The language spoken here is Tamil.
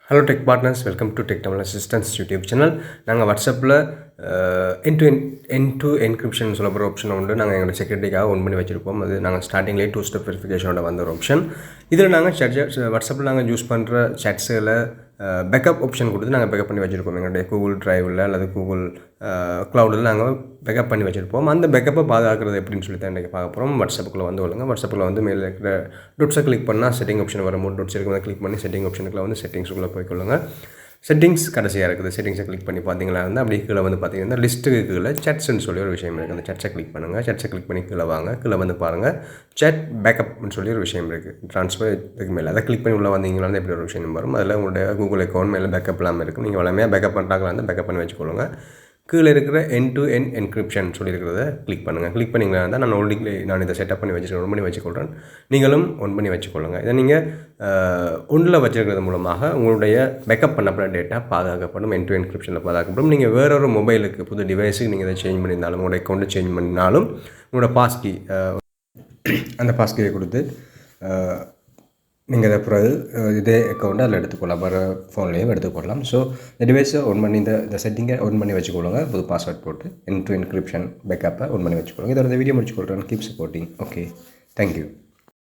Hello tech partners, welcome to tech Tamil assistance YouTube channel. நாங்கள் வாட்ஸ்அப்பில் என் டு என்கிரிப்ஷன் சொல்ல போகிற ஆப்ஷன் உண்டு. நாங்கள் எங்களோட செக்யூரிட்டிக்காக ஒன் பண்ணி வச்சுருப்போம். அது நாங்கள் ஸ்டார்டிங்லேயே 2 ஸ்டெப் வெரிஃபிகேஷனோட வந்த ஒரு ஆப்ஷன். இதில் நாங்கள் வாட்ஸ்அப்பில் நாங்கள் யூஸ் பண்ணுற சேட்ஸில் பேக்கப் ஆப்ஷன் கொடுத்து நாங்கள் பேக்கப் பண்ணி வச்சுருப்போம். எங்களுடைய கூகுள் ட்ரைவில் அல்லது கூகுள் க்ளவுடில் நாங்கள் பேக்கப் பண்ணி வச்சுருப்போம். அந்த பேக்கப்பை பாதுகாக்கிறது எப்படின்னு சொல்லி தான் இன்றைக்கி பார்க்க போகிறோம். வாட்ஸ்அப்புக்குள்ளே வந்து வருங்க. வாட்ஸ்அப்பில் வந்து மேலே இருக்கிற டொட்ஸை கிளிக் பண்ணால் செட்டிங் ஆப்ஷன் வரும். 3 டொட்ஸ் இருக்கும்போது கிளிக் பண்ணி செட்டிங் ஆப்ஷனுக்குள்ள வந்து செட்டிங்ஸுக்குள்ளே போய்க்கொள்ளுங்க. செட்டிங்ஸ் கடைசியாக இருக்குது. செட்டிங்ஸை கிளிக் பண்ணி பார்த்தீங்களா இருந்தால் அப்படி கீழே வந்து பார்த்தீங்கன்னா லிஸ்ட்டுக்கு கீழே சேட்ஸ்ன்னு சொல்லி ஒரு விஷயம் இருக்குது. அந்த சேட்ஸை கிளிக் பண்ணுங்கள். சேட்ஸை கிளிக் பண்ணி கீழே வாங்க. கீழே வந்து பாருங்கள் சேட் பேக்கப்னு சொல்லி ஒரு விஷயம் இருக்குது. ட்ரான்ஸ்ஃபர் இதுக்கு மேலே அதை கிளிக் பண்ணி உள்ளே வந்தீங்களா எப்படி ஒரு விஷயம் வரும். அதில் உங்களுடைய கூகுள் அக்கௌண்ட் மேலே பேக்கப் இல்லாமல் இருக்கும். நீங்கள் வளமையாக பேக்கப் பண்ணுறாங்களா இருந்தால் பேக்கப் பண்ணி வச்சுக்கொள்ளுங்க. கீழே இருக்கிற என் டு என் என்கிரிப்ஷன் சொல்லியிருக்கிறத கிளிக் பண்ணுங்கள். கிளிக் பண்ணிங்களா இருந்தால் நான் இதை செட்டப் பண்ணி வச்சுருக்கேன், ஒன் பண்ணி வச்சுக்கொள்கிறேன். நீங்களும் ஒன் பண்ணி வச்சுக்கொள்ளுங்கள். இதை நீங்கள் ஒன்றில் வச்சுருக்கிறது மூலமாக உங்களுடைய பேக்கப் பண்ணப்பட்ட டேட்டா பாதுகாக்கப்படும். என் டு என்கிரிப்ஷனில் பாதுகாக்கப்படும். நீங்கள் வேறொரு மொபைலுக்கு புது டிவைஸுக்கு நீங்கள் இதை சேஞ்ச் பண்ணியிருந்தாலும், உங்களுடைய அக்கௌண்ட்டை சேஞ்ச் பண்ணினாலும் உங்களோட பாஸ்கி அந்த பாஸ்கியை கொடுத்து நீங்கள் பிறகு இதே அக்கௌண்ட்டை அதில் எடுத்துக்கொள்ளலாம். வேறு ஃபோன்லேயும் எடுத்துக்கொள்ளலாம். ஸோ இந்த டிவைஸை ஒன் பண்ணி இந்த செட்டிங்கை ஒன் பண்ணி வச்சுக்கொள்ளுங்க. புது பாஸ்வேர்ட் போட்டு என் டு என்கிரிப்ஷன் பேக்கப்பை ஒன் பண்ணி வச்சுக்கொள்ளுங்க. இதோட இந்த வீடியோ முடிச்சுக்கொள்கிறேன். Keep supporting. Okay, thank you.